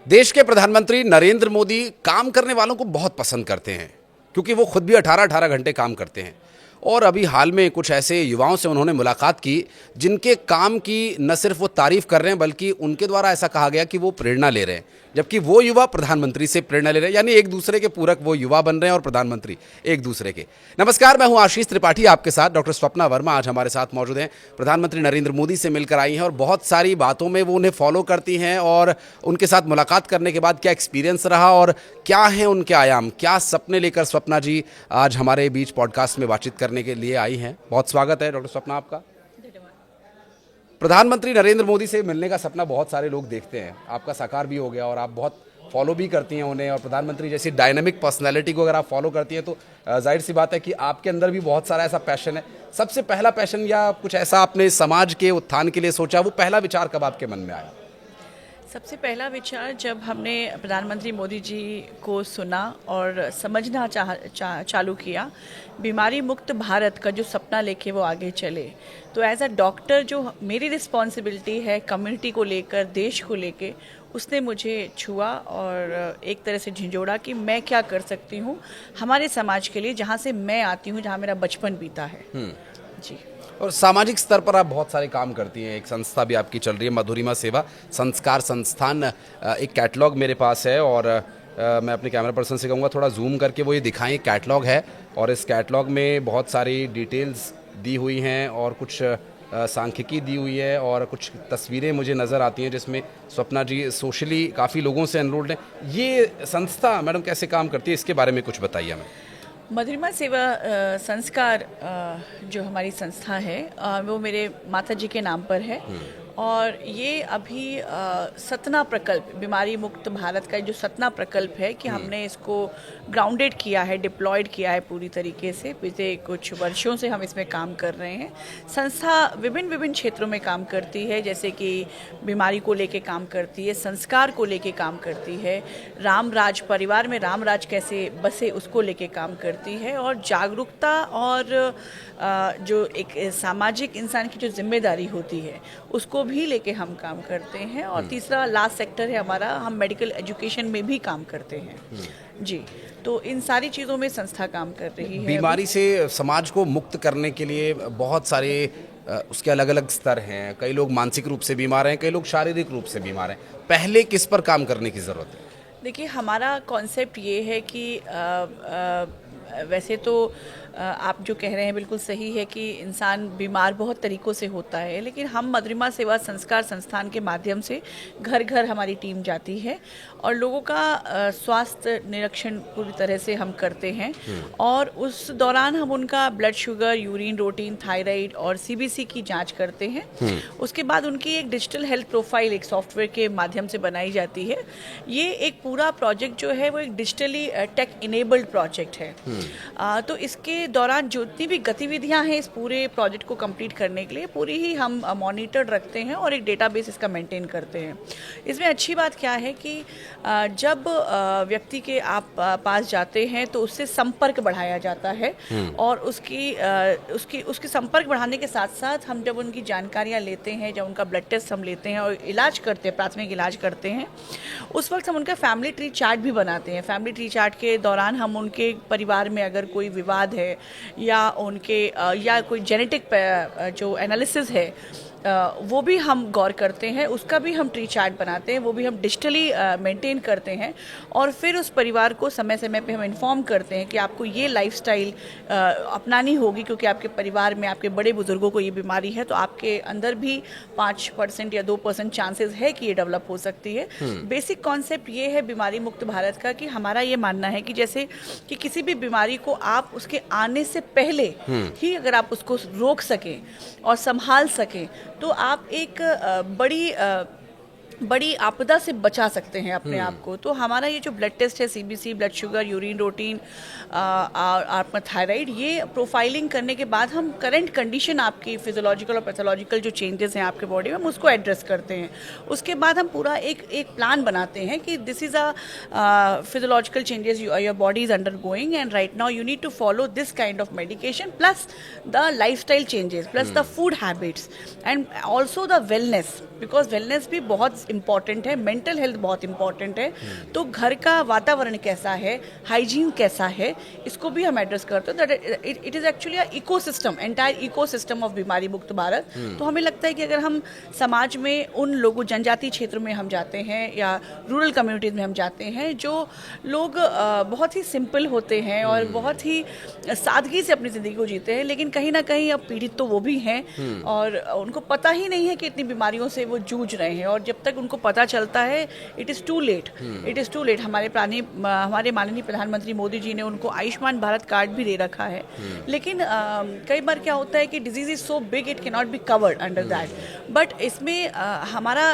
देश के प्रधानमंत्री नरेंद्र मोदी काम करने वालों को बहुत पसंद करते हैं क्योंकि वो खुद भी 18-18 घंटे काम करते हैं। और अभी हाल में कुछ ऐसे युवाओं से उन्होंने मुलाकात की जिनके काम की न सिर्फ वो तारीफ कर रहे हैं बल्कि उनके द्वारा ऐसा कहा गया कि वो प्रेरणा ले रहे हैं, जबकि वो युवा प्रधानमंत्री से प्रेरणा ले रहे हैं। यानी एक दूसरे के पूरक वो युवा बन रहे हैं और प्रधानमंत्री एक दूसरे के। नमस्कार, मैं हूं आशीष त्रिपाठी, आपके साथ डॉक्टर स्वप्ना वर्मा आज हमारे साथ मौजूद हैं। प्रधानमंत्री नरेंद्र मोदी से मिलकर आई हैं और बहुत सारी बातों में वो उन्हें फॉलो करती हैं और उनके साथ मुलाकात करने के बाद क्या एक्सपीरियंस रहा और क्या हैं उनके आयाम, क्या सपने लेकर स्वप्ना जी आज हमारे बीच पॉडकास्ट में बातचीत करने के लिए आई हैं। बहुत स्वागत है डॉक्टर स्वप्ना आपका। प्रधानमंत्री नरेंद्र मोदी से मिलने का सपना बहुत सारे लोग देखते हैं, आपका साकार भी हो गया और आप बहुत फॉलो भी करती हैं उन्हें। और प्रधानमंत्री जैसी डायनामिक पर्सनैलिटी को अगर आप फॉलो करती हैं तो जाहिर सी बात है कि आपके अंदर भी बहुत सारा ऐसा पैशन है। सबसे पहला पैशन या कुछ ऐसा आपने समाज के उत्थान के लिए सोचा, वो पहला विचार कब आपके मन में आया? सबसे पहला विचार जब हमने प्रधानमंत्री मोदी जी को सुना और समझना चालू किया, बीमारी मुक्त भारत का जो सपना लेके वो आगे चले, तो एज अ डॉक्टर जो मेरी रिस्पॉन्सिबिलिटी है कम्युनिटी को लेकर, देश को लेकर, उसने मुझे छुआ और एक तरह से झंझोड़ा कि मैं क्या कर सकती हूँ हमारे समाज के लिए, जहाँ से मैं आती हूँ, जहाँ मेरा बचपन बीता है। जी। और सामाजिक स्तर पर आप बहुत सारे काम करती हैं, एक संस्था भी आपकी चल रही है, मधुरिमा सेवा संस्कार संस्थान। एक कैटलॉग मेरे पास है और मैं अपने कैमरा पर्सन से कहूँगा थोड़ा जूम करके वो ये दिखाएं। कैटलॉग है और इस कैटलॉग में बहुत सारी डिटेल्स दी हुई हैं और कुछ सांख्यिकी दी हुई है और कुछ तस्वीरें मुझे नज़र आती हैं जिसमें स्वप्ना जी सोशली काफ़ी लोगों से एनरोल्ड हैं। ये संस्था मैडम कैसे काम करती है, इसके बारे में कुछ बताइए हमें। मधुरिमा सेवा संस्कार जो हमारी संस्था है वो मेरे माता जी के नाम पर है और ये अभी सतना प्रकल्प, बीमारी मुक्त भारत का जो सतना प्रकल्प है कि हमने इसको ग्राउंडेड किया है, डिप्लॉयड किया है पूरी तरीके से। पिछले कुछ वर्षों से हम इसमें काम कर रहे हैं। संस्था विभिन्न क्षेत्रों में काम करती है, जैसे कि बीमारी को लेके काम करती है, संस्कार को लेके काम करती है, राम राज, परिवार में राम राज कैसे बसे उसको लेके काम करती है, और जागरूकता और जो एक सामाजिक इंसान की जो जिम्मेदारी होती है उसको भी लेके हम काम करते हैं। और तीसरा लास्ट सेक्टर है हमारा, हम मेडिकल एजुकेशन में भी काम करते हैं। जी, तो इन सारी चीज़ों में संस्था काम कर रही है। बीमारी से समाज को मुक्त करने के लिए बहुत सारे उसके अलग अलग स्तर हैं। कई लोग मानसिक रूप से बीमार हैं, कई लोग शारीरिक रूप से बीमार हैं। पहले किस पर काम करने की ज़रूरत है? देखिए, हमारा कॉन्सेप्ट ये है कि वैसे तो आप जो कह रहे हैं बिल्कुल सही है कि इंसान बीमार बहुत तरीक़ों से होता है, लेकिन हम मधुरिमा सेवा संस्कार संस्थान के माध्यम से घर घर हमारी टीम जाती है और लोगों का स्वास्थ्य निरीक्षण पूरी तरह से हम करते हैं। और उस दौरान हम उनका blood sugar, urine routine, thyroid और सीबीसी की जांच करते हैं। उसके बाद उनकी एक डिजिटल हेल्थ प्रोफाइल एक सॉफ्टवेयर के माध्यम से बनाई जाती है। ये एक पूरा प्रोजेक्ट जो है वो एक डिजिटली टेक इनेबल्ड प्रोजेक्ट है। तो इसके दौरान जितनी भी गतिविधियां हैं इस पूरे प्रोजेक्ट को कंप्लीट करने के लिए पूरी ही हम मॉनिटर रखते हैं और एक डेटाबेस इसका मेंटेन करते हैं। इसमें अच्छी बात क्या है कि जब व्यक्ति के आप पास जाते हैं तो उससे संपर्क बढ़ाया जाता है और उसकी संपर्क बढ़ाने के साथ साथ हम जब उनकी जानकारियां लेते हैं, जब उनका ब्लड टेस्ट हम लेते हैं और इलाज करते हैं, प्राथमिक इलाज करते हैं, उस वक्त हम उनका फैमिली ट्री चार्ट भी बनाते हैं। फैमिली ट्री चार्ट के दौरान हम उनके परिवार में अगर कोई विवाद है या उनके या कोई जेनेटिक जो एनालिसिस है वो भी हम गौर करते हैं, उसका भी हम ट्री चार्ट बनाते हैं, वो भी हम डिजिटली मेंटेन करते हैं। और फिर उस परिवार को समय समय पे हम इन्फॉर्म करते हैं कि आपको ये लाइफस्टाइल अपनानी होगी, क्योंकि आपके परिवार में आपके बड़े बुजुर्गों को ये बीमारी है, तो आपके अंदर भी 5% या 2% चांसेस है कि ये डेवलप हो सकती है। बेसिक कॉन्सेप्ट ये है बीमारी मुक्त भारत का कि हमारा ये मानना है कि जैसे कि किसी भी बीमारी को आप उसके आने से पहले ही अगर आप उसको रोक सकें और संभाल सकें तो आप एक बड़ी आपदा से बचा सकते हैं अपने आप को। तो हमारा ये जो ब्लड टेस्ट है, CBC, blood sugar, urine routine, आपका थायराइड, ये प्रोफाइलिंग करने के बाद हम करंट कंडीशन आपकी फिजियोलॉजिकल और पैथोलॉजिकल जो चेंजेस हैं आपके बॉडी में, हम उसको एड्रेस करते हैं। उसके बाद हम पूरा एक प्लान बनाते हैं कि this is a physiological changes your body is undergoing and right now you need to follow this kind of medication plus the lifestyle changes plus the food habits and also the wellness, because wellness भी बहुत important है, mental health बहुत important है। तो घर का वातावरण कैसा है, हाइजीन कैसा है, इसको भी हम एड्रेस करते हैं। That it is actually a ecosystem, entire ecosystem of बीमारी मुक्त भारत। तो हमें लगता है कि अगर हम समाज में उन लोगों, जनजातीय क्षेत्र में हम जाते हैं या रूरल कम्युनिटीज़ में हम जाते हैं, जो लोग बहुत ही सिंपल होते हैं और बहुत ही सादगी से अपनी ज़िंदगी को जीते हैं, लेकिन कहीं ना कहीं अब पीड़ित तो वो भी हैं और उनको पता ही नहीं है कि इतनी बीमारियों से वो जूझ रहे हैं। और जब तक उनको पता चलता है, it is too late, it is too late. हमारे माननीय प्रधानमंत्री मोदी जी ने उनको आयुष्मान भारत कार्ड भी दे रखा है, लेकिन कई बार क्या होता है कि disease is so big it can not be covered under that. But इसमें हमारा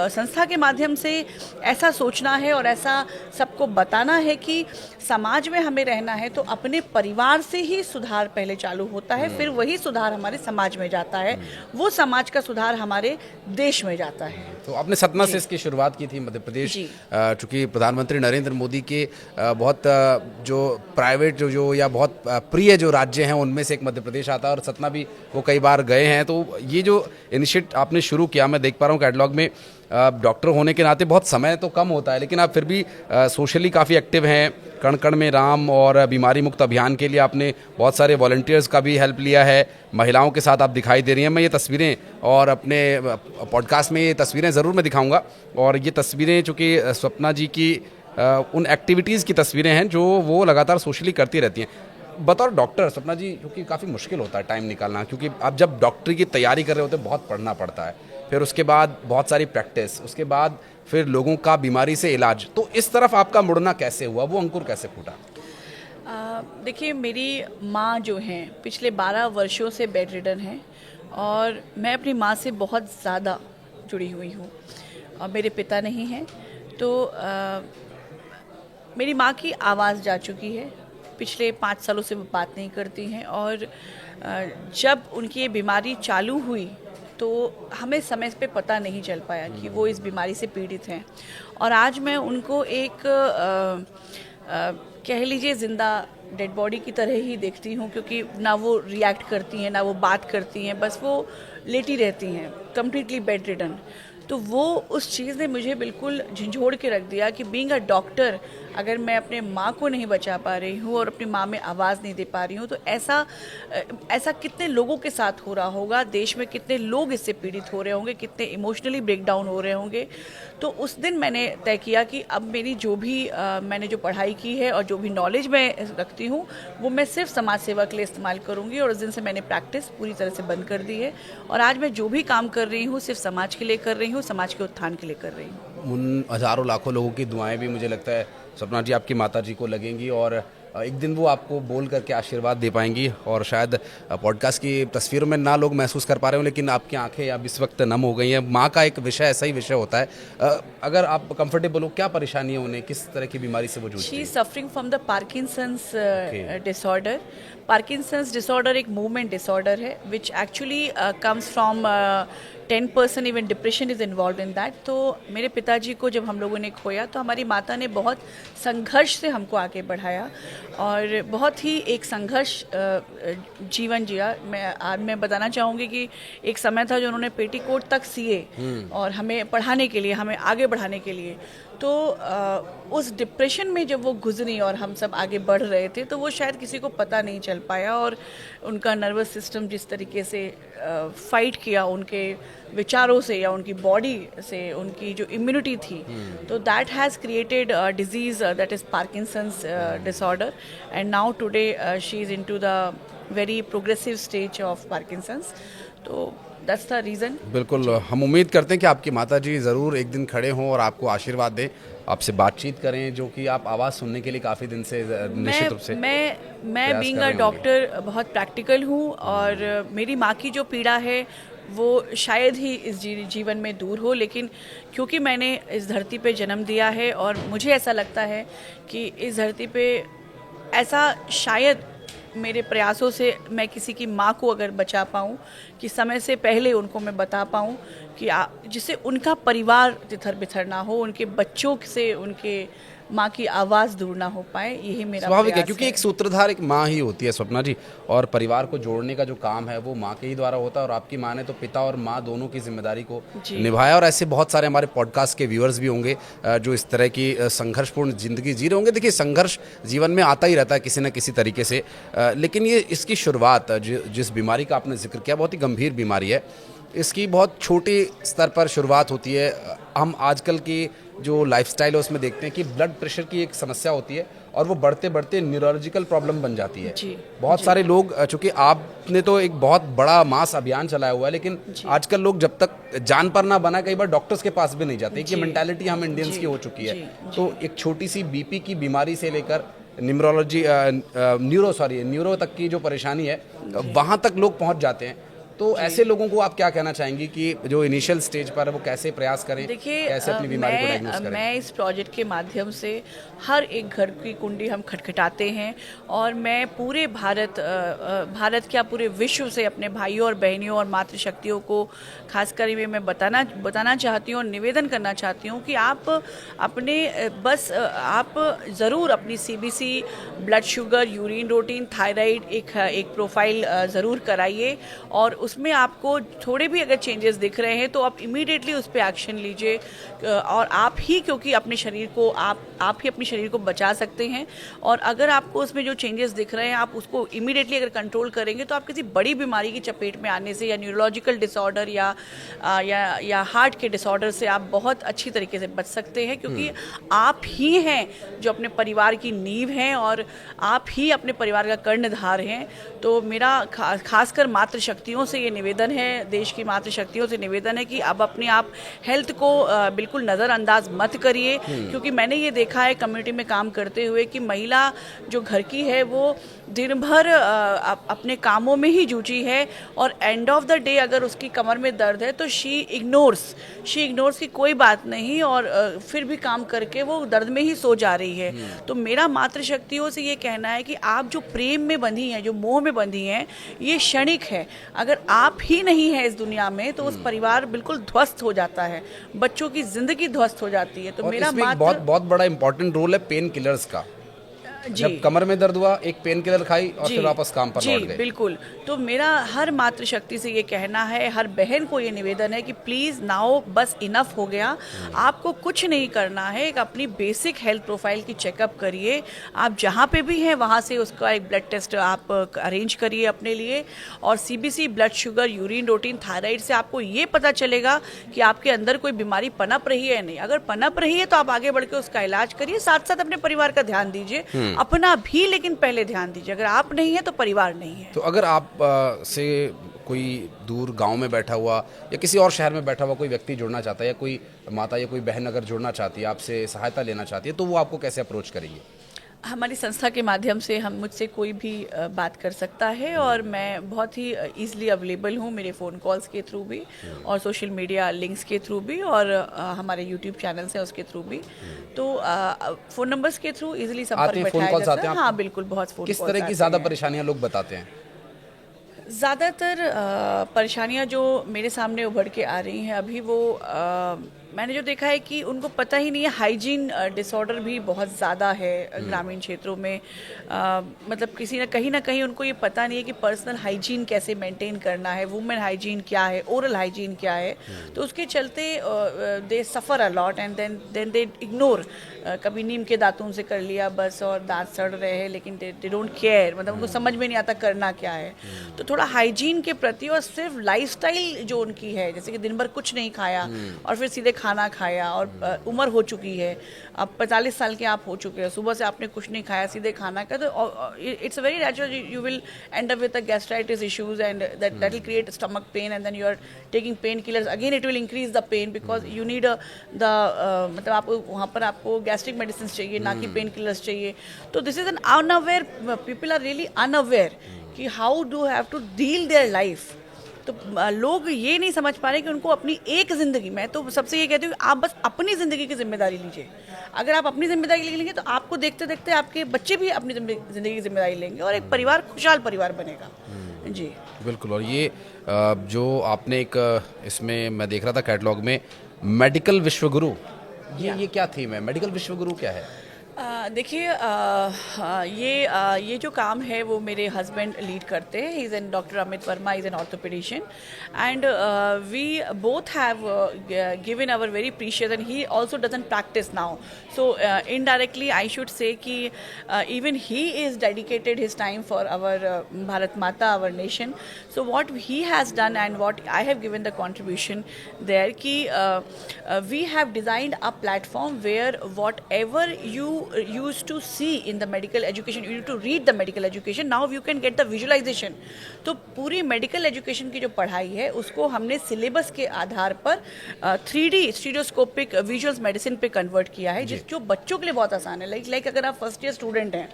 संस्था के माध्यम से ऐसा सोचना है और ऐसा सबको बताना है कि समाज में हमें रहना है तो अपने परिवार से ही सुधार पहले चालू होता है, फिर वही सुधार हमारे समाज में जाता है, वो समाज का सुधार हमारे देश में जाता है। तो आपने सतना से इसकी शुरुआत की थी। मध्य प्रदेश चूँकि प्रधानमंत्री नरेंद्र मोदी के बहुत जो प्राइवेट जो या बहुत प्रिय जो राज्य हैं उनमें से एक मध्य प्रदेश आता है और सतना भी वो कई बार गए हैं। तो ये जो इनिशिएटिव आपने शुरू किया, मैं देख पा रहा हूँ कैटलॉग में, डॉक्टर होने के नाते बहुत समय तो कम होता है, लेकिन आप फिर भी सोशली काफ़ी एक्टिव हैं। कण कण में राम और बीमारी मुक्त अभियान के लिए आपने बहुत सारे वॉलंटियर्स का भी हेल्प लिया है। महिलाओं के साथ आप दिखाई दे रही हैं। मैं ये तस्वीरें और अपने पॉडकास्ट में ये तस्वीरें ज़रूर मैं दिखाऊंगा। और ये तस्वीरें चूँकि स्वप्ना जी की उन एक्टिविटीज़ की तस्वीरें हैं जो वो लगातार सोशली करती रहती हैं। बतौर डॉक्टर स्वप्ना जी, क्योंकि काफ़ी मुश्किल होता है टाइम निकालना, क्योंकि आप जब डॉक्टरी की तैयारी कर रहे होते हैं बहुत पढ़ना पड़ता है, फिर उसके बाद बहुत सारी प्रैक्टिस, उसके बाद फिर लोगों का बीमारी से इलाज। तो इस तरफ आपका मुड़ना कैसे हुआ, वो अंकुर कैसे फूटा? देखिए, मेरी माँ जो हैं पिछले 12 वर्षों से बेड रिडन हैं और मैं अपनी माँ से बहुत ज़्यादा जुड़ी हुई हूँ और मेरे पिता नहीं हैं। तो मेरी माँ की आवाज़ जा चुकी है, पिछले 5 सालों से वो बात नहीं करती हैं और जब उनकी ये बीमारी चालू हुई तो हमें समय पे पता नहीं चल पाया कि वो इस बीमारी से पीड़ित हैं। और आज मैं उनको एक कह लीजिए ज़िंदा डेड बॉडी की तरह ही देखती हूँ, क्योंकि ना वो रिएक्ट करती हैं, ना वो बात करती हैं, बस वो लेटी रहती हैं, कम्प्लीटली बेड रिडन। तो वो उस चीज़ ने मुझे बिल्कुल झंझोड़ के रख दिया कि बीइंग अ डॉक्टर अगर मैं अपने माँ को नहीं बचा पा रही हूँ और अपनी माँ में आवाज़ नहीं दे पा रही हूँ, तो ऐसा कितने लोगों के साथ हो रहा होगा, देश में कितने लोग इससे पीड़ित हो रहे होंगे, कितने इमोशनली ब्रेकडाउन हो रहे होंगे। तो उस दिन मैंने तय किया कि अब मेरी जो भी मैंने जो पढ़ाई की है और जो भी नॉलेज मैं रखती हूँ वो मैं सिर्फ समाज सेवा के लिए इस्तेमाल करूँगी। और उस दिन से मैंने प्रैक्टिस पूरी तरह से बंद कर दी है और आज मैं जो भी काम कर रही हूँ सिर्फ समाज के लिए कर रही हूँ, समाज के उत्थान के लिए कर रही हूँ। उन हज़ारों लाखों लोगों की दुआएं भी मुझे लगता है स्वप्ना जी आपकी माता जी को लगेंगी और एक दिन वो आपको बोल करके आशीर्वाद दे पाएंगी। और शायद पॉडकास्ट की तस्वीरों में ना लोग महसूस कर पा रहे हो, लेकिन आपकी आंखें अब इस वक्त नम हो गई हैं। माँ का एक विषय ऐसा ही विषय होता है। अगर आप कंफर्टेबल हो, क्या परेशानी है उन्हें, किस तरह की बीमारी से वो जूझती है? She is suffering from the Parkinson's disorder. Parkinson's disorder एक मूवमेंट डिसऑर्डर है which actually comes from 10% even depression is involve in that. तो मेरे पिताजी को जब हम लोगों ने खोया तो हमारी माता ने बहुत संघर्ष से हमको आगे बढ़ाया और बहुत ही एक संघर्ष जीवन जिया। मैं बताना चाहूँगी कि एक समय था जो उन्होंने पेटीकोट तक सिए और हमें पढ़ाने के लिए, हमें आगे बढ़ाने के लिए। तो उस डिप्रेशन में जब वो गुजरी और हम सब आगे बढ़ रहे थे तो वो शायद किसी को पता नहीं चल पाया और उनका नर्वस सिस्टम जिस तरीके से फाइट किया उनके विचारों से या उनकी बॉडी से, उनकी जो इम्यूनिटी थी, तो that has created disease that is Parkinson's disorder and now today she is into the very progressive stage of Parkinson's. तो दैट्स द रीज़न। बिल्कुल, हम उम्मीद करते हैं कि आपकी माताजी ज़रूर एक दिन खड़े हों और आपको आशीर्वाद दें, आपसे बातचीत करें, जो कि आप आवाज़ सुनने के लिए काफ़ी दिन से निश्चित रूप से मैं बीइंग अ डॉक्टर बहुत प्रैक्टिकल हूँ और मेरी माँ की जो पीड़ा है वो शायद ही इस जीवन में दूर हो, लेकिन क्योंकि मैंने इस धरती पे जन्म दिया है और मुझे ऐसा लगता है कि इस धरती पे ऐसा शायद मेरे प्रयासों से मैं किसी की माँ को अगर बचा पाऊँ कि समय से पहले उनको मैं बता पाऊँ जिससे उनका परिवार तितर बितर ना हो, उनके बच्चों से उनके माँ की आवाज़ दूर ना हो पाए, यही मेरा स्वाभाविक है, प्रयास क्योंकि एक सूत्रधार एक माँ ही होती है स्वप्ना जी, और परिवार को जोड़ने का जो काम है वो माँ के ही द्वारा होता है। और आपकी माँ ने तो पिता और माँ दोनों की जिम्मेदारी को निभाया। और ऐसे बहुत सारे हमारे पॉडकास्ट के व्यूअर्स भी होंगे जो इस तरह की संघर्षपूर्ण जिंदगी जी रहे होंगे। देखिए, संघर्ष जीवन में आता ही रहता है किसी न किसी तरीके से, लेकिन ये इसकी शुरुआत जिस बीमारी का आपने जिक्र किया, बहुत ही गंभीर बीमारी है, इसकी बहुत छोटे स्तर पर शुरुआत होती है। हम आजकल की जो लाइफस्टाइल है उसमें देखते हैं कि ब्लड प्रेशर की एक समस्या होती है और वो बढ़ते बढ़ते न्यूरोलॉजिकल प्रॉब्लम बन जाती है। बहुत सारे लोग, चूंकि आपने तो एक बहुत बड़ा मास अभियान चलाया हुआ है, लेकिन आजकल लोग जब तक जान पर ना बना, कई बार डॉक्टर्स के पास भी नहीं जाते। कि मेंटालिटी हम इंडियंस की हो चुकी है। तो एक छोटी सी बीपी की बीमारी से लेकर न्यूरो तक की जो परेशानी है, वहां तक लोग पहुंच जाते हैं। तो ऐसे लोगों को आप क्या कहना चाहेंगी कि जो इनिशियल स्टेज पर है वो कैसे प्रयास करें, कैसे अपनी बीमारी को डायग्नोस करें? मैं इस प्रोजेक्ट के माध्यम से हर एक घर की कुंडी हम खटखटाते हैं, और मैं पूरे भारत क्या पूरे विश्व से अपने भाइयों और बहनियों और मातृशक्तियों को खासकर मैं बताना चाहती हूँ और निवेदन करना चाहती हूँ कि आप ज़रूर अपनी CBC, blood sugar, urine routine, thyroid एक प्रोफाइल ज़रूर कराइए, और उसमें आपको थोड़े भी अगर चेंजेस दिख रहे हैं तो आप इमीडिएटली उस पर एक्शन लीजिए। और आप ही, क्योंकि अपने शरीर को आप ही अपने शरीर को बचा सकते हैं, और अगर आपको उसमें जो चेंजेस दिख रहे हैं आप उसको इमीडिएटली अगर कंट्रोल करेंगे तो आप किसी बड़ी बीमारी की चपेट में आने से, या न्यूरोलॉजिकल डिसऑर्डर या हार्ट के डिसऑर्डर से आप बहुत अच्छी तरीके से बच सकते हैं। क्योंकि आप ही हैं जो अपने परिवार की नींव हैं, और आप ही अपने परिवार का कर्णधार हैं। तो मेरा खासकर मातृशक्तियों से ये निवेदन है, देश की मातृशक्तियों से निवेदन है कि अब अपने आप हेल्थ को बिल्कुल नज़रअंदाज मत करिए। क्योंकि मैंने ये देखा है कम्युनिटी में काम करते हुए कि महिला जो घर की है वो दिन भर अपने कामों में ही जुटी है, और एंड ऑफ द डे अगर उसकी कमर में दर्द है तो शी इग्नोर्स की कोई बात नहीं, और फिर भी काम करके वो दर्द में ही सो जा रही है। तो मेरा मातृशक्तियों से ये कहना है कि आप जो प्रेम में बंधी हैं, जो मोह में बंधी हैं, ये क्षणिक है। अगर आप ही नहीं है इस दुनिया में तो उस परिवार बिल्कुल ध्वस्त हो जाता है, बच्चों की जिंदगी ध्वस्त हो जाती है। तो मेरा बहुत बड़ा इंपॉर्टेंट रोल है पेन किलर्स का। जब कमर में दर्द हुआ, एक पेन किलर खाई और फिर वापस काम पर लौट गए। बिल्कुल। तो मेरा हर मातृशक्ति से ये कहना है, हर बहन को ये निवेदन है कि प्लीज़ नाउ बस इनफ हो गया। आपको कुछ नहीं करना है, एक अपनी बेसिक हेल्थ प्रोफाइल की चेकअप करिए। आप जहाँ पे भी हैं वहाँ से उसका एक ब्लड टेस्ट आप अरेंज करिए अपने लिए, और CBC, blood sugar, urine routine, thyroid से आपको ये पता चलेगा कि आपके अंदर कोई बीमारी पनप रही है या नहीं। अगर पनप रही है तो आप आगे बढ़ के उसका इलाज करिए, साथ साथ अपने परिवार का ध्यान दीजिए, अपना भी, लेकिन पहले ध्यान दीजिए। अगर आप नहीं है तो परिवार नहीं है। तो अगर आप से कोई दूर गांव में बैठा हुआ या किसी और शहर में बैठा हुआ कोई व्यक्ति जुड़ना चाहता है, या कोई माता या कोई बहन अगर जुड़ना चाहती है, आपसे सहायता लेना चाहती है, तो वो आपको कैसे अप्रोच करेंगे? हमारी संस्था के माध्यम से मुझसे कोई भी बात कर सकता है, और मैं बहुत ही ईज़िली अवेलेबल हूँ, मेरे फ़ोन कॉल्स के थ्रू भी और सोशल मीडिया लिंक्स के थ्रू भी, और हमारे यूट्यूब चैनल्स हैं उसके थ्रू भी। तो फ़ोन नंबर्स के थ्रू ईजिली संपर्क बैठाया जा सकता है। हाँ बिल्कुल, बहुत फ़ोन। किस तरह की ज़्यादा परेशानियाँ लोग बताते हैं? ज़्यादातर परेशानियां जो मेरे सामने उभर के आ रही हैं अभी, वो मैंने जो देखा है कि उनको पता ही नहीं है। हाइजीन डिसऑर्डर भी बहुत ज़्यादा है ग्रामीण क्षेत्रों में। मतलब कहीं ना कहीं उनको ये पता नहीं है कि पर्सनल हाइजीन कैसे मेंटेन करना है, वुमेन हाइजीन क्या है, ओरल हाइजीन क्या है। तो उसके चलते they suffer a lot, and then they ignore. कभी नीम के दातून से कर लिया बस, और दांत सड़ रहे हैं, लेकिन दे डोंट केयर, मतलब उनको समझ में नहीं आता करना क्या है। तो थोड़ा हाइजीन के प्रति, और सिर्फ लाइफस्टाइल जो उनकी है, जैसे कि दिन भर कुछ नहीं खाया और फिर सीधे खाना खाया, और उम्र हो चुकी है, अब 45 साल के आप हो चुके हैं, सुबह से आपने कुछ नहीं खाया, सीधे खाना का, तो it's very natural you will end up with the gastritis issues, and that will create stomach pain, and then you are taking pain killers, again it will increase the pain, because you need मतलब आपको वहाँ पर आपको gastric medicine चाहिए, ना कि pen killers चाहिए। तो this is an unaware, people are really unaware कि how do have to deal their life. तो लोग ये नहीं समझ पा रहे कि उनको अपनी एक ज़िंदगी, मैं तो सबसे ये कहती हूँ कि आप बस अपनी ज़िंदगी की जिम्मेदारी लीजिए। अगर आप अपनी जिम्मेदारी लेंगे तो आपको देखते देखते आपके बच्चे भी अपनी ज़िंदगी की जिम्मेदारी लेंगे, और एक परिवार खुशहाल परिवार बनेगा। जी बिल्कुल। और ये जो आपने एक इसमें मैं देख रहा था कैटलॉग में मेडिकल विश्वगुरु, ये क्या थीम है? मेडिकल विश्वगुरु क्या है? देखिए, ये जो काम है वो मेरे हस्बैंड लीड करते हैं। He is an doctor Amit Verma, is an orthopedician, and we both have given our very precious, and he also doesn't practice now, so indirectly I should say कि even he is dedicated his time for our Bharat Mata, our nation. So what he has done and what I have given the contribution there कि we have designed a platform where whatever you used to see in the medical education, you need to read the medical education, now you can get the visualization. तो पूरी medical education की जो पढ़ाई है उसको हमने syllabus के आधार पर 3D स्टीरियोस्कोपिक विजुअल्स मेडिसिन पे कन्वर्ट किया है, जो बच्चों के लिए बहुत आसान है. लाइक अगर आप फर्स्ट ईयर स्टूडेंट हैं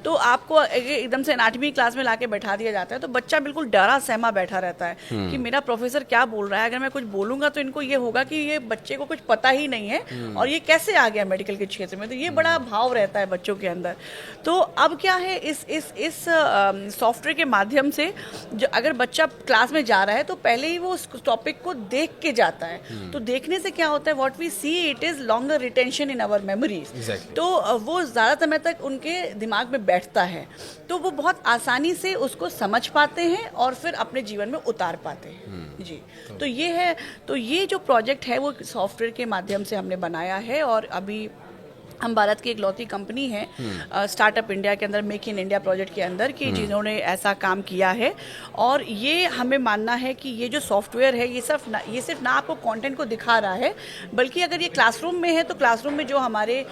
तो आपको एकदम से एनाटॉमी क्लास में लाके बैठा दिया जाता है तो बच्चा बिल्कुल डरा सहमा बैठा रहता है कि मेरा प्रोफेसर क्या बोल रहा है, अगर मैं कुछ बोलूंगा तो इनको ये होगा कि ये बच्चे को कुछ पता ही नहीं है और ये कैसे आ गया मेडिकल के क्षेत्र में. तो ये बड़ा भाव रहता है बच्चों के अंदर. तो अब क्या है, इस सॉफ्टवेयर के माध्यम से जो अगर बच्चा क्लास में जा रहा है तो पहले ही वो उस टॉपिक को देख के जाता है. तो देखने से क्या होता है, what we see it is longer retention in our memories. तो वो ज़्यादा समय तक उनके दिमाग में बैठता है, तो वो बहुत आसानी से उसको समझ पाते हैं और फिर अपने जीवन में उतार पाते हैं. जी, तो ये है. तो ये जो प्रोजेक्ट है वो सॉफ्टवेयर के माध्यम से हमने बनाया है और अभी हम भारत की इकलौती कंपनी है स्टार्टअप इंडिया के अंदर, मेक इन इंडिया प्रोजेक्ट के अंदर, कि जिन्होंने ऐसा काम किया है. और ये हमें मानना है कि ये जो सॉफ्टवेयर है ये सिर्फ ना आपको कंटेंट को दिखा रहा है, बल्कि अगर ये क्लासरूम में है तो क्लासरूम में जो हमारे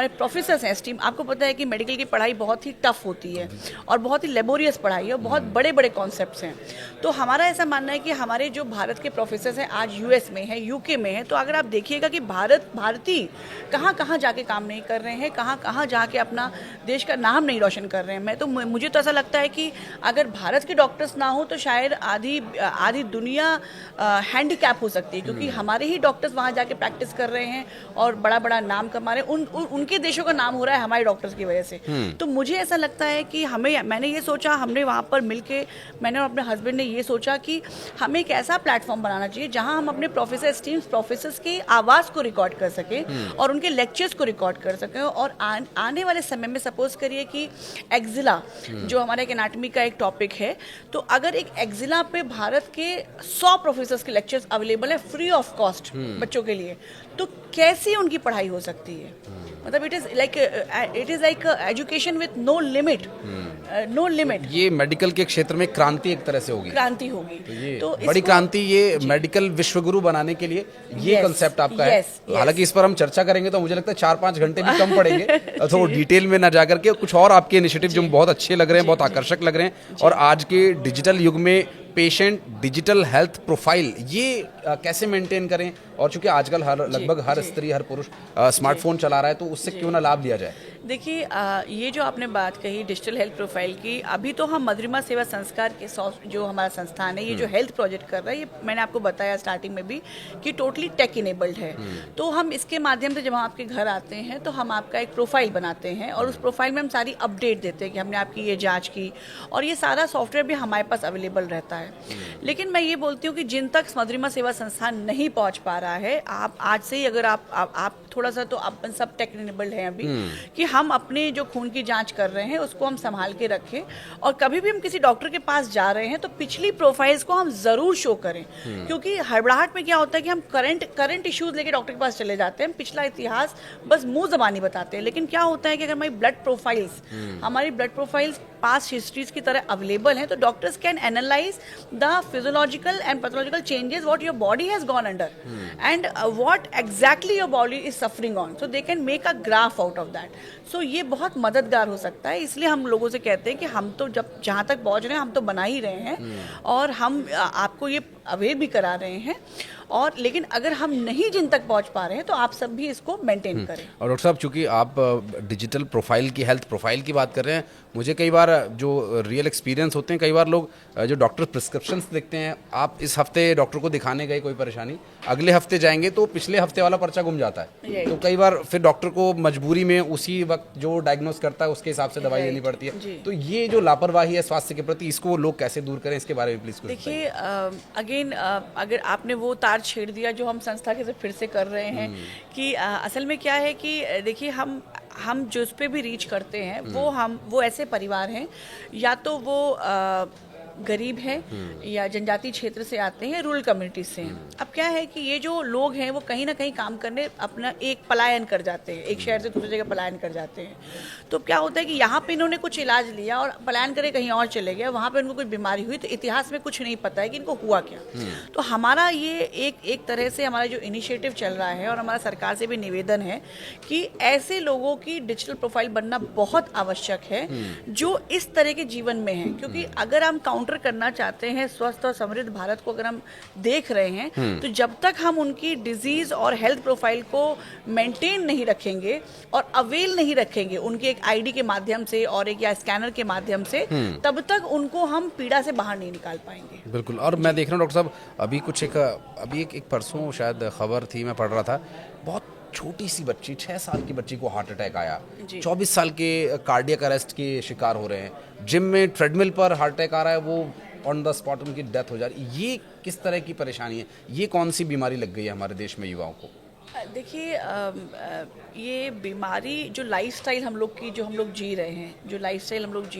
प्रोफेसर्स हैं, स्टीम, आपको पता है कि मेडिकल की पढ़ाई बहुत ही टफ होती है और बहुत ही लेबोरियस पढ़ाई है और बहुत बड़े बड़े कॉन्सेप्ट्स हैं. तो हमारा ऐसा मानना है कि हमारे जो भारत के प्रोफेसर्स हैं आज यूएस में है, यूके में है, तो अगर आप देखिएगा कि भारतीय कहाँ कहाँ जाके काम नहीं कर रहे हैं, कहाँ कहाँ जाके अपना देश का नाम नहीं रोशन कर रहे हैं. मुझे तो ऐसा लगता है कि अगर भारत के डॉक्टर्स ना हो तो शायद आधी दुनिया हैंडीकैप हो सकती है, क्योंकि हमारे ही डॉक्टर्स वहाँ जाके प्रैक्टिस कर रहे हैं और बड़ा बड़ा नाम कमा रहे हैं. उनके देशों का नाम हो रहा है हमारे डॉक्टर्स की वजह से. तो मुझे ऐसा लगता है कि मैंने ये सोचा, हमने वहाँ पर मिलके, मैंने और अपने हस्बैंड ने ये सोचा कि हमें एक ऐसा प्लेटफॉर्म बनाना चाहिए जहाँ हम अपने प्रोफेसर्स की आवाज़ को रिकॉर्ड कर सकें और उनके लेक्चर्स को रिकॉर्ड कर सकें. और आने वाले समय में सपोज करिए कि एक्जिला जो हमारे एक एनाटॉमी का एक टॉपिक है, तो अगर एक एक्जिला पे भारत के 100 प्रोफेसर्स के लेक्चर्स अवेलेबल है फ्री ऑफ कॉस्ट बच्चों के लिए, तो कैसी उनकी पढ़ाई हो सकती है. मतलब it is like education with no limit. ये मेडिकल के क्षेत्र में क्रांति एक तरह से होगी. तो बड़ी क्रांति, ये मेडिकल विश्वगुरु बनाने के लिए ये कंसेप्ट आपका है. हालांकि इस पर हम चर्चा करेंगे तो मुझे लगता है 4-5 घंटे भी कम पड़ेंगे, तो डिटेल में ना जाकर के कुछ और आपके इनिशिएटिव जो बहुत अच्छे लग रहे हैं, बहुत आकर्षक लग रहे हैं. और आज के डिजिटल युग में पेशेंट डिजिटल हेल्थ प्रोफाइल ये कैसे मेंटेन करें, और चूंकि आजकल लगभग हर स्त्री, हर पुरुष स्मार्टफोन चला रहा है, तो उससे क्यों ना लाभ लिया जाए. देखिए, ये जो आपने बात कही डिजिटल हेल्थ प्रोफाइल की, अभी तो हम मधुरिमा सेवा संस्कार के जो हमारा संस्थान है, ये जो हेल्थ प्रोजेक्ट कर रहा है, ये मैंने आपको बताया स्टार्टिंग में भी कि टोटली टेक इनेबल्ड है. तो हम इसके माध्यम से जब हम आपके घर आते हैं तो हम आपका एक प्रोफाइल बनाते हैं और उस प्रोफाइल में हम सारी अपडेट देते हैं कि हमने आपकी ये जाँच की, और ये सारा सॉफ्टवेयर भी हमारे पास अवेलेबल रहता है. लेकिन मैं ये बोलती हूँ कि जिन तक मधुरिमा सेवा संस्थान नहीं पहुँच पा रहा है, आप आज से ही अगर आप थोड़ा सा, तो आप सब टेक इनेबल्ड हैं अभी, कि हम अपने जो खून की जांच कर रहे हैं उसको हम संभाल के रखें, और कभी भी हम किसी डॉक्टर के पास जा रहे हैं तो पिछली प्रोफाइल्स को हम जरूर शो करें. क्योंकि हड़बड़ाहट में क्या होता है कि हम करंट इश्यूज लेके डॉक्टर के पास चले जाते हैं, पिछला इतिहास बस मुंह जबानी बताते हैं. लेकिन क्या होता है कि अगर हमारी ब्लड प्रोफाइल्स पास्ट हिस्ट्रीज की तरह अवेलेबल हैं, तो doctors can analyse the physiological and pathological changes what your body has gone under and what exactly your body is suffering on, so they can make a graph out of that. So ये बहुत मददगार हो सकता है. इसलिए हम लोगों से कहते हैं कि हम तो जब जहाँ तक पहुँच रहे हैं हम तो बना ही रहे हैं और हम आपको ये अवेयर भी करा रहे हैं. और लेकिन अगर हम नहीं जिन तक पहुंच पा रहे हैं तो आप सब भी इसको मेंटेन करें। और डॉक्टर साहब, चूंकि आप डिजिटल प्रोफाइल की, हेल्थ प्रोफाइल की बात कर रहे हैं, मुझे कई बार जो रियल एक्सपीरियंस होते हैं, कई बार लोग जो डॉक्टर प्रिस्क्रिप्शंस लिखते हैं, आप इस हफ्ते डॉक्टर को दिखाने गए, कोई परेशानी, अगले हफ्ते जाएंगे तो पिछले हफ्ते वाला पर्चा गुम जाता है। तो कई बार फिर डॉक्टर को मजबूरी में उसी वक्त जो डायग्नोज करता है उसके हिसाब से दवाई लेनी पड़ती है। तो ये जो लापरवाही है स्वास्थ्य के प्रति, इसको लोग कैसे दूर करें, इसके बारे में प्लीज कुछ देखिए, अगेन अगर आपने वो तार छेड़ दिया जो हम संस्था के फिर से कर रहे हैं कि असल में क्या है कि देखिए, हम जो उस पे भी रीच करते हैं वो ऐसे परिवार हैं, या तो वो गरीब हैं या जनजातीय क्षेत्र से आते हैं, रूरल कम्युनिटी से हैं। अब क्या है कि ये जो लोग हैं वो कहीं ना कहीं काम करने अपना एक पलायन कर जाते हैं, एक शहर से दूसरी जगह पलायन कर जाते हैं। तो क्या होता है कि यहाँ पे इन्होंने कुछ इलाज लिया और पलायन करे कहीं और चले गए, वहाँ पे उनको कुछ बीमारी हुई, तो इतिहास में कुछ नहीं पता है कि इनको हुआ क्या। तो हमारा ये एक तरह से हमारा जो इनिशिएटिव चल रहा है और हमारा सरकार से भी निवेदन है कि ऐसे लोगों की डिजिटल प्रोफाइल बनना बहुत आवश्यक है जो इस तरह के जीवन में है, क्योंकि अगर हम काउंटर करना चाहते हैं स्वस्थ और समृद्ध भारत को, अगर हम देख रहे हैं, तो जब तक हम उनकी डिजीज और हेल्थ प्रोफाइल को मेंटेन नहीं रखेंगे और अवेल नहीं रखेंगे उनके एक आईडी के माध्यम से और एक या स्कैनर के माध्यम से, तब तक उनको हम पीड़ा से बाहर नहीं निकाल पाएंगे। बिल्कुल। और मैं देख रहा हूँ डॉक्टर साहब, अभी एक परसों शायद खबर थी, मैं पढ़ रहा था, बहुत छोटी सी बच्ची, 6 साल की बच्ची को हार्ट अटैक आया, 24 साल के कार्डियक अरेस्ट के शिकार हो रहे हैं, जिम में ट्रेडमिल पर हार्ट अटैक आ रहा है, वो ऑन द स्पॉट उनकी डेथ हो जा रही है। ये किस तरह की परेशानी है? ये कौन सी बीमारी लग गई है हमारे देश में युवाओं को? देखिए, ये बीमारी जो लाइफस्टाइल हम लोग जी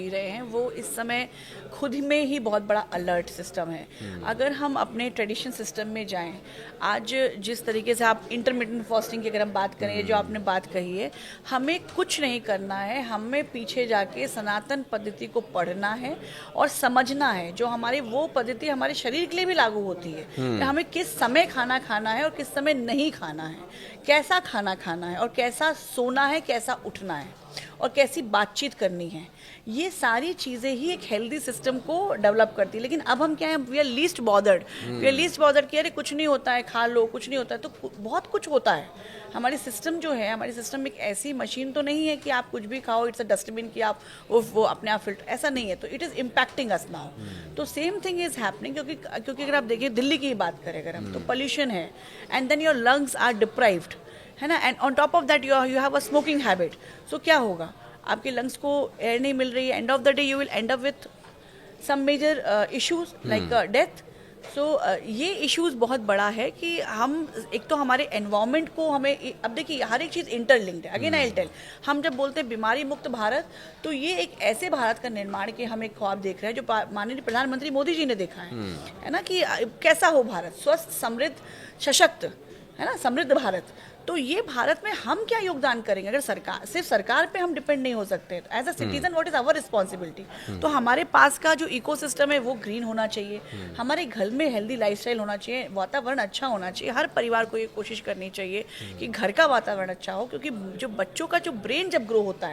रहे हैं, वो इस समय खुद में ही बहुत बड़ा अलर्ट सिस्टम है। अगर हम अपने ट्रेडिशन सिस्टम में जाएं, आज जिस तरीके से आप इंटरमिटेंट फास्टिंग की अगर हम बात करें, जो आपने बात कही है, हमें कुछ नहीं करना है, हमें पीछे जाके सनातन पद्धति को पढ़ना है और समझना है, जो हमारी वो पद्धति हमारे शरीर के लिए भी लागू होती है कि हमें किस समय खाना खाना है और किस समय नहीं खाना है, कैसा खाना खाना है और कैसा सोना है, कैसा उठना है और कैसी बातचीत करनी है। ये सारी चीज़ें ही एक हेल्दी सिस्टम को डेवलप करती है। लेकिन अब हम क्या है, वी आर लीस्ट बॉदर्ड कि अरे कुछ नहीं होता है, खा लो, कुछ नहीं होता है। तो बहुत कुछ होता है। हमारी सिस्टम एक ऐसी मशीन तो नहीं है कि आप कुछ भी खाओ, इट्स अ डस्टबिन कि आप वो अपने आप फिल्टर, ऐसा नहीं है। तो it is impacting us now. तो सेम थिंग इज हैपनिंग, क्योंकि अगर आप देखिए दिल्ली की बात करें अगर हम, तो पोल्यूशन है, and then your lungs are deprived, है ना, and on top of that you have a smoking habit. So क्या होगा, आपके लंग्स को एयर नहीं मिल रही है, end of the day you will end up with some major issues like death. So ये इश्यूज बहुत बड़ा है कि हम एक तो हमारे एनवायरनमेंट को हमें, अब देखिए हर एक चीज़ इंटरलिंक्ड है। अगेन आई टेल, हम जब बोलते हैं बीमारी मुक्त भारत, तो ये एक ऐसे भारत का निर्माण के हम एक ख्वाब देख रहे हैं जो माननीय प्रधानमंत्री मोदी जी ने देखा है ना, कि कैसा हो भारत, स्वस्थ, समृद्ध, सशक्त, है ना, समृद्ध भारत। तो ये भारत में हम क्या योगदान करेंगे? अगर सिर्फ सरकार पे हम डिपेंड नहीं हो सकते, तो as a citizen what is our responsibility? तो हमारे पास का जो इकोसिस्टम है वो ग्रीन होना चाहिए, हमारे घर में हेल्दी लाइफस्टाइल होना चाहिए, वातावरण अच्छा होना चाहिए। हर परिवार को ये कोशिश करनी चाहिए कि घर का वातावरण अच्छा हो, क्योंकि जो बच्चों का जो ब्रेन जब ग्रो होता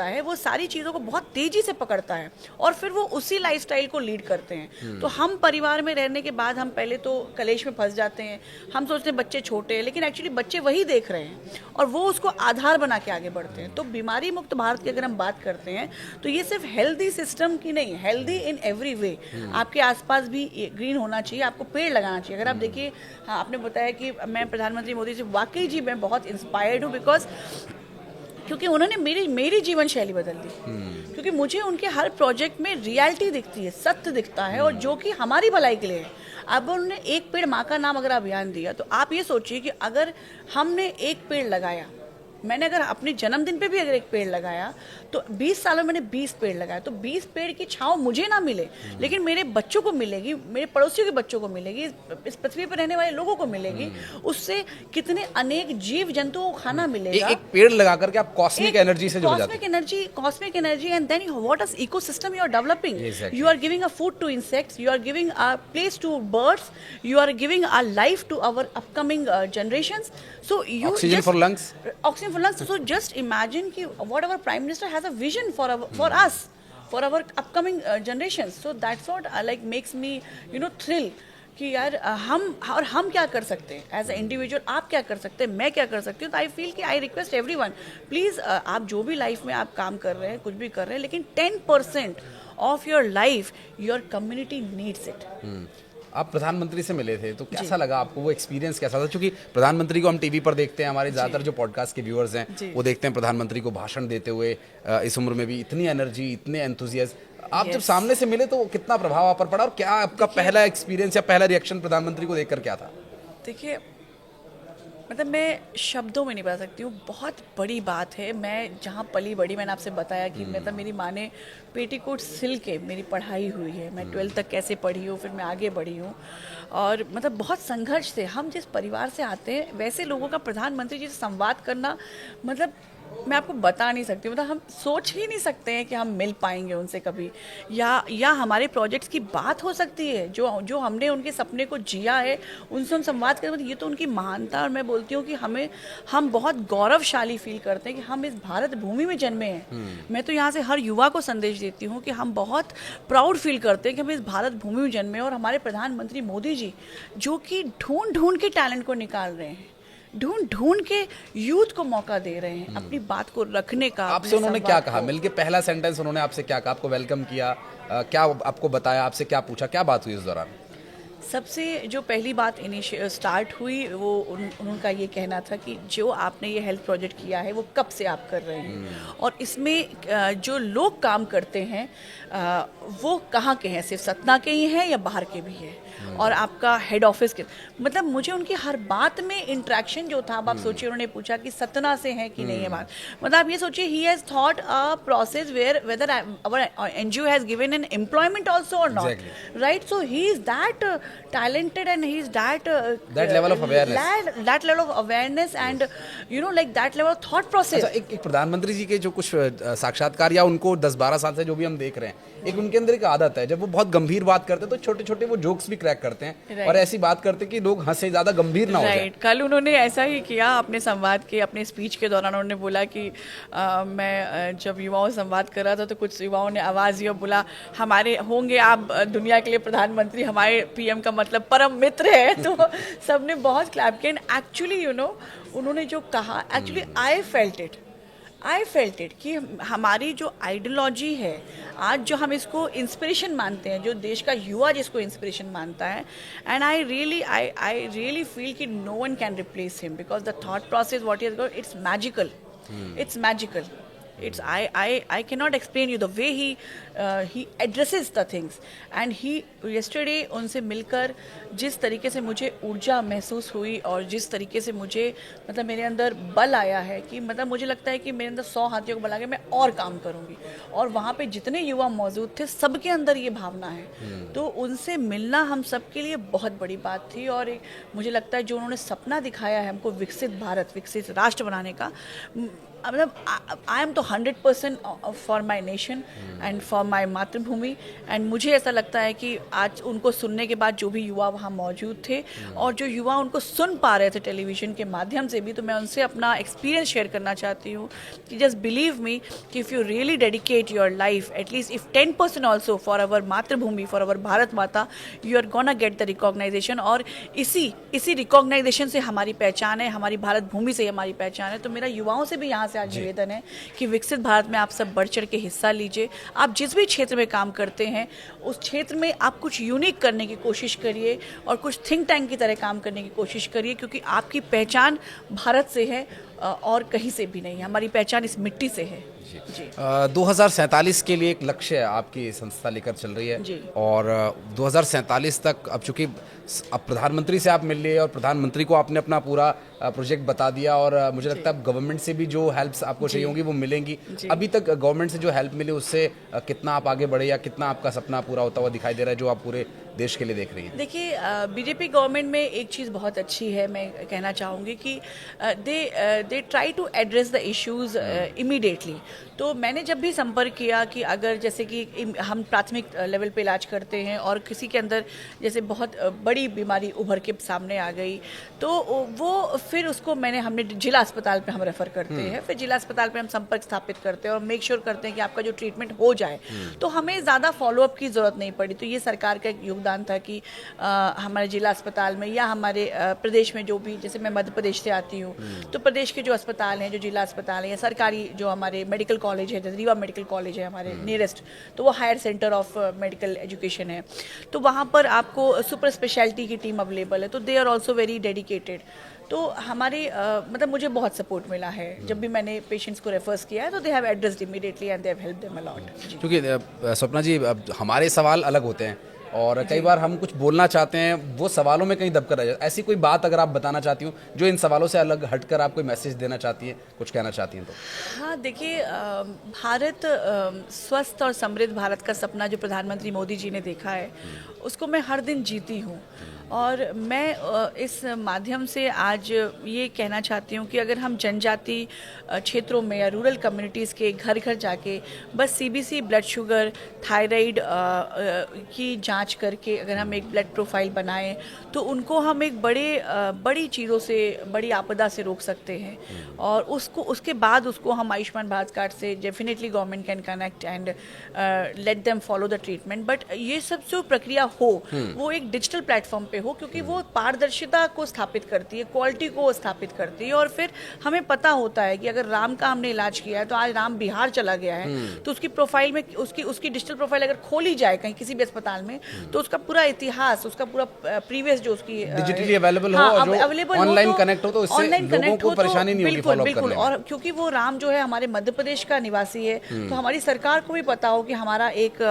है, वो सारी चीज़ों को बहुत तेजी से पकड़ता है और फिर वो उसी लाइफस्टाइल को लीड करते हैं। तो हम परिवार में रहने के बाद हम पहले तो कलेश में फंस जाते हैं, हम सोचते हैं बच्चे छोटे हैं, लेकिन एक्चुअली बच्चे वही देख रहे हैं और वो उसको आधार बना के आगे बढ़ते हैं। तो बीमारी मुक्त भारत की अगर हम बात करते हैं, तो ये सिर्फ हेल्दी सिस्टम की नहीं, हेल्दी इन एवरी वे। आपके आसपास भी ग्रीन होना चाहिए, आपको पेड़ लगाना चाहिए। अगर आप देखिए, हाँ, आपने बताया कि मैं प्रधानमंत्री मोदी से वाकई जी मैं बहुत इंस्पायर्ड हूँ, बिकॉज क्योंकि उन्होंने मेरी जीवन शैली बदल दी। क्योंकि मुझे उनके हर प्रोजेक्ट में रियलिटी दिखती है, सत्य दिखता है, और जो कि हमारी भलाई के लिए है। अब उन्होंने एक पेड़ माँ का नाम अगर अभियान दिया, तो आप ये सोचिए कि अगर हमने एक पेड़ लगाया, मैंने अगर अपने जन्मदिन पे भी अगर एक पेड़ लगाया, तो 20 सालों में मैंने 20 पेड़ लगाया, तो 20 पेड़ की छांव मुझे ना मिले, लेकिन मेरे बच्चों को मिलेगी, मेरे पड़ोसियों के बच्चों को मिलेगी, इस पृथ्वी पर रहने वाले लोगों को मिलेगी। उससे कितने अनेक जीव जंतुओं को खाना मिलेगा। एक पेड़ लगा करके आप कॉस्मिक एनर्जी से जुड़ जाते हैं। Cosmic energy, and then what is ecosystem you are developing. You are giving a food to insects, you are giving a place to birds, you are giving a life to our upcoming generations. So you oxygen for lungs. So just imagine ki what our prime minister has a vision for us, for our upcoming generations. So that's what like makes me thrill कि यार हम क्या कर सकते हैं as a individual, आप क्या कर सकते हैं, मैं क्या कर सकती हूँ। तो आई फील कि आई रिक्वेस्ट एवरीवन, प्लीज़ आप जो भी लाइफ में आप काम कर रहे हैं, कुछ भी कर रहे हैं, लेकिन 10% of your life your community needs it. आप प्रधानमंत्री से मिले थे तो कैसा लगा आपको, वो एक्सपीरियंस कैसा था? क्योंकि प्रधानमंत्री को हम टीवी पर देखते हैं, हमारे ज़्यादातर जो पॉडकास्ट के व्यूअर्स हैं वो देखते हैं प्रधानमंत्री को भाषण देते हुए, इस उम्र में भी इतनी एनर्जी, इतने एंथुजियाज्म। आप जब सामने से मिले तो कितना प्रभाव आप पर पड़ा, और क्या आपका पहला एक्सपीरियंस या पहला रिएक्शन प्रधानमंत्री को देखकर क्या था? देखिए, मतलब मैं शब्दों में नहीं बता सकती हूँ, बहुत बड़ी बात है। मैं जहाँ पली बड़ी, मैंने आपसे बताया कि मतलब मेरी माँ ने पेटीकोट सिल के मेरी पढ़ाई हुई है। मैं 12th तक कैसे पढ़ी हूँ, फिर मैं आगे बढ़ी हूँ, और मतलब बहुत संघर्ष से, हम जिस परिवार से आते हैं वैसे लोगों का प्रधानमंत्री जी से संवाद करना, मतलब मैं आपको बता नहीं सकती, मतलब हम सोच ही नहीं सकते हैं कि हम मिल पाएंगे उनसे कभी, या हमारे प्रोजेक्ट्स की बात हो सकती है, जो हमने उनके सपने को जिया है, उनसे हम संवाद करें। मतलब ये तो उनकी महानता, और मैं बोलती हूँ कि हम बहुत गौरवशाली फील करते हैं कि हम इस भारत भूमि में जन्मे हैं। मैं तो यहाँ से हर युवा को संदेश देती हूँ कि हम बहुत प्राउड फील करते हैं कि हम इस भारत भूमि में जन्मे हैं, और हमारे प्रधानमंत्री मोदी जी जो कि ढूंढ ढूंढ के टैलेंट को निकाल रहे हैं, ढूंढ ढूंढ के यूथ को मौका दे रहे हैं अपनी बात को रखने का। आपसे उन्होंने क्या कहा मिलके? पहला सेंटेंस उन्होंने आपसे क्या कहा? आपको वेलकम किया, क्या आपको बताया, आपसे क्या पूछा, क्या बात हुई उस दौरान? सबसे जो पहली बात स्टार्ट हुई वो उनका ये कहना था कि जो आपने ये हेल्थ प्रोजेक्ट किया है वो कब से आप कर रहे हैं, और इसमें जो लोग काम करते हैं वो कहाँ के हैं, सिर्फ सतना के ही हैं या बाहर के भी हैं, और आपका हेड ऑफिस के, मतलब मुझे उनकी हर बात में इंटरेक्शन जो था। अब आप सोचिए, उन्होंने पूछा कि सतना से है कि नहीं है बात, मतलब आप ये सोचिए, he has thought a process whether our NGO has given an employment also और not, right? So he is that talented and he is that level of awareness, that level of awareness and like that level of thought process। अच्छा, एक प्रधानमंत्री जी के जो कुछ साक्षात्कार या उनको 10-12 साल से जो भी हम देख रहे हैं, एक उनके अंदर एक आदत है, जब वो बहुत गंभीर बात करते हैं तो छोटे छोटे वो जोक्स भी क्रैक करते हैं, और ऐसी बात करते हैं कि लोग हंसे, ज्यादा गंभीर ना हो जाए। कल उन्होंने ऐसा ही किया अपने संवाद के, अपने स्पीच के दौरान उन्होंने बोला कि मैं जब युवाओं से संवाद कर रहा था तो कुछ युवाओं ने आवाज़ दिया, बोला हमारे होंगे आप दुनिया के लिए प्रधानमंत्री, हमारे पीएम का मतलब परम मित्र है। तो सबने बहुत क्लैप किया। एक्चुअली उन्होंने जो कहा, एक्चुअली आई फेल्ट इट कि हमारी जो आइडियोलॉजी है आज, जो हम इसको इंस्पिरेशन मानते हैं, जो देश का युवा जिसको इंस्पिरेशन मानता है, एंड आई रियली फील कि no one can replace him, because the thought process what he has got, it's magical. It's I cannot explain you the way he addresses the things, and he yesterday उनसे मिलकर जिस तरीके से मुझे ऊर्जा महसूस हुई, और जिस तरीके से मुझे मतलब मेरे अंदर बल आया है कि मतलब मुझे लगता है कि मेरे अंदर 100 हाथियों को बल आ गया, मैं और काम करूँगी। और वहाँ पे जितने युवा मौजूद थे सबके अंदर ये भावना है, तो उनसे मिलना हम सबके लिए बहुत बड़ी बात थी। और मुझे लगता है जो उन्होंने सपना दिखाया है हमको, विकसित भारत, विकसित राष्ट्र बनाने का, मतलब आई एम तो 100% for my nation and for my मातृभूमि। एंड मुझे ऐसा लगता है कि आज उनको सुनने के बाद जो भी युवा वहाँ मौजूद थे, और जो युवा उनको सुन पा रहे थे टेलीविज़न के माध्यम से भी, तो मैं उनसे अपना एक्सपीरियंस शेयर करना चाहती हूँ कि जस्ट बिलीव मी कि if you really dedicate your life, at least if 10% also for our मातृभूमि, for our Bharat Mata, you are gonna get the recognization. और इसी रिकॉग्नाइजेशन से हमारी पहचान है, हमारी भारत भूमि से हमारी पहचान है। तो मेरा युवाओं से भी यहाँ आज निवेदन है कि विकसित भारत में आप सब बढ़ चढ़ के हिस्सा लीजिए। आप जिस भी क्षेत्र में काम करते हैं उस क्षेत्र में आप कुछ यूनिक करने की कोशिश करिए, और कुछ थिंक टैंक की तरह काम करने की कोशिश करिए, क्योंकि आपकी पहचान भारत से है और कहीं से भी नहीं है। हमारी पहचान इस मिट्टी से है। जी 2047 के लिए एक लक्ष्य आपकी संस्था लेकर चल रही है जी। और 2047 तक, अब चूंकि अब प्रधानमंत्री से आप मिल लिए और प्रधानमंत्री को आपने अपना पूरा प्रोजेक्ट बता दिया, और मुझे लगता है गवर्नमेंट से भी जो हेल्प्स आपको चाहिए होंगी वो मिलेंगी। अभी तक गवर्नमेंट से जो हेल्प मिली उससे कितना आप आगे बढ़े, या कितना आपका सपना पूरा होता हुआ दिखाई दे रहा है जो आप पूरे देश के लिए देख रही हैं? देखिए, बीजेपी गवर्नमेंट में एक चीज़ बहुत अच्छी है, मैं कहना चाहूँगी कि they try to address the issues immediately. तो मैंने जब भी संपर्क किया कि अगर जैसे कि हम प्राथमिक लेवल पे इलाज करते हैं और किसी के अंदर जैसे बहुत बड़ी बीमारी उभर के सामने आ गई, तो वो फिर उसको हमने जिला अस्पताल पे हम रेफ़र करते हैं, फिर जिला अस्पताल पे हम संपर्क स्थापित करते हैं और मेक श्योर करते हैं कि आपका जो ट्रीटमेंट हो जाए। तो हमें ज़्यादा फॉलोअप की ज़रूरत नहीं पड़ी। तो ये सरकार का एक योगदान योगदान था कि हमारे जिला अस्पताल में या हमारे प्रदेश में जो भी, जैसे मैं मध्य प्रदेश से आती हूँ, तो प्रदेश के जो अस्पताल हैं, जो जिला अस्पताल हैं या सरकारी जो हमारे मेडिकल कॉलेज है, जैसे रीवा मेडिकल कॉलेज है हमारे नियरेस्ट, तो वो higher centre of medical education है, तो वहाँ पर आपको सुपर स्पेशलिटी की टीम अवेलेबल है, तो they are also very dedicated. तो हमारे मतलब मुझे बहुत सपोर्ट मिला है जब भी मैंने पेशेंट्स को रेफर्स किया है, तो they have addressed immediately and they have helped them a lot. क्योंकि स्वप्ना जी, अब हमारे सवाल अलग होते हैं और कई बार हम कुछ बोलना चाहते हैं, वो सवालों में कहीं दबकर रह जाता है। ऐसी कोई बात अगर आप बताना चाहती हो जो इन सवालों से अलग हटकर आप कोई मैसेज देना चाहती हैं, कुछ कहना चाहती हैं तो? हाँ, देखिए, भारत स्वस्थ और समृद्ध भारत का सपना जो प्रधानमंत्री मोदी जी ने देखा है, उसको मैं हर दिन जीती हूँ। और मैं इस माध्यम से आज ये कहना चाहती हूँ कि अगर हम जनजाति क्षेत्रों में या रूरल कम्युनिटीज़ के घर घर जाके बस सीबीसी, ब्लड शुगर, थायराइड की जांच करके अगर हम एक ब्लड प्रोफाइल बनाएं, तो उनको हम एक बड़ी चीज़ों से, बड़ी आपदा से रोक सकते हैं। और उसके बाद उसको हम आयुष्मान भारत कार्ड से definitely government can connect and let them follow the treatment. But ये सब जो प्रक्रिया हो वो एक डिजिटल प्लेटफॉर्म पे हो, क्योंकि वो पारदर्शिता को स्थापित करती है, क्वालिटी को स्थापित करती है। और फिर हमें पता होता है कि अगर राम का हमने इलाज किया है, तो आज राम बिहार चला गया है, तो उसकी प्रोफाइल में उसकी डिजिटल प्रोफाइल अगर खोली जाए कहीं किसी भी अस्पताल में, तो उसका पूरा इतिहास, उसका पूरा प्रीवियस जो उसकी डिजिटली अवेलेबल हो, ऑनलाइन कनेक्ट हो, तो इससे लोगों को परेशानी नहीं होगी फॉलो अप करने में। और क्योंकि वो राम जो है हमारे मध्य प्रदेश का निवासी है, तो हमारी सरकार को भी पता हो कि हमारा एक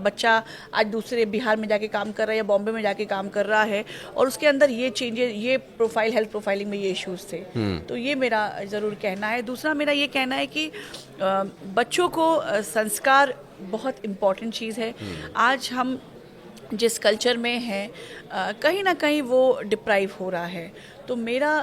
बच्चा आज दूसरे बिहार में जाके काम कर रहा है या बॉम्बे में जाके काम कर रहा है, और उसके अंदर ये चेंजेस, ये प्रोफाइल, हेल्थ प्रोफाइलिंग में ये इश्यूज थे। तो ये मेरा ज़रूर कहना है। दूसरा मेरा ये कहना है कि बच्चों को संस्कार बहुत इम्पॉर्टेंट चीज़ है। आज हम जिस कल्चर में हैं, कहीं ना कहीं वो डिप्राइव हो रहा है। तो मेरा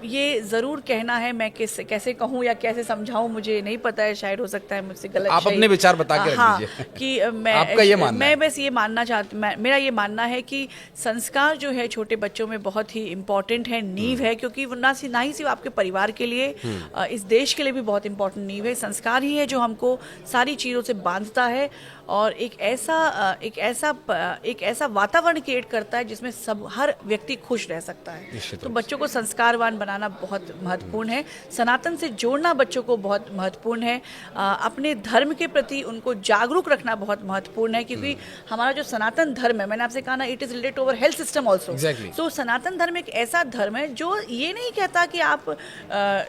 ये ज़रूर कहना है, मैं कैसे कहूँ या कैसे समझाऊँ मुझे नहीं पता है, शायद हो सकता है मुझसे गलत, आप अपने विचार बता के रख दीजिए। कि मैं आपका ये मानना मैं बस ये मानना चाहती, मेरा ये मानना है कि संस्कार जो है छोटे बच्चों में बहुत ही इम्पोर्टेंट है, नींव है, क्योंकि वो ना ही सिर्फ आपके परिवार के लिए, इस देश के लिए भी बहुत इंपॉर्टेंट नींव है। संस्कार ही है जो हमको सारी चीज़ों से बांधता है और एक ऐसा वातावरण क्रिएट करता है जिसमें हर व्यक्ति खुश रह सकता है। तो बच्चों को संस्कारवान बनाना बहुत महत्वपूर्ण है, सनातन से जोड़ना बच्चों को बहुत महत्वपूर्ण है, अपने धर्म के प्रति उनको जागरूक रखना बहुत महत्वपूर्ण है, क्योंकि हमारा जो सनातन धर्म है, मैंने आपसे कहा ना, it is related to our health system also. तो सनातन धर्म एक ऐसा धर्म है जो ये नहीं कहता कि आप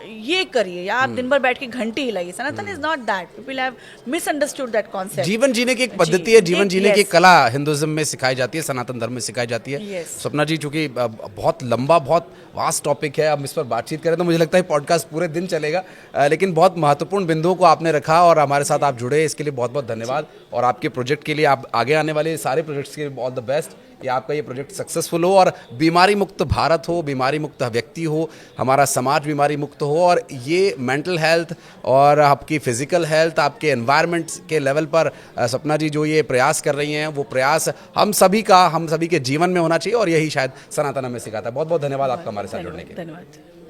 ये करिए या आप दिन भर बैठ के घंटी हिलाइए। Sanatan is not that. People have misunderstood that concept. जीवन जीने की एक पद्धति है, जीवन जीने की कला हिंदुइज्म में सिखाई जाती है, सनातन धर्म में सिखाई जाती है। स्वप्ना जी, चूंकि बहुत लंबा, बहुत वास्ट टॉपिक है, अब इस पर बातचीत करें तो मुझे लगता है पॉडकास्ट पूरे दिन चलेगा, लेकिन बहुत महत्वपूर्ण बिंदुओं को आपने रखा और हमारे साथ आप जुड़े, इसके लिए बहुत बहुत धन्यवाद। और आपके प्रोजेक्ट के लिए, आप आगे आने वाले सारे प्रोजेक्ट्स के लिए ऑल द बेस्ट, कि आपका ये प्रोजेक्ट सक्सेसफुल हो और बीमारी मुक्त भारत हो, बीमारी मुक्त व्यक्ति हो, हमारा समाज बीमारी मुक्त हो, और ये मेंटल हेल्थ और आपकी फिजिकल हेल्थ, आपके एनवायरनमेंट के लेवल पर सपना जी जो ये प्रयास कर रही हैं, वो प्रयास हम सभी के जीवन में होना चाहिए, और यही शायद सनातन हमें सिखाता है। बहुत बहुत धन्यवाद आपका हमारे साथ जुड़ने के लिए। धन्यवाद।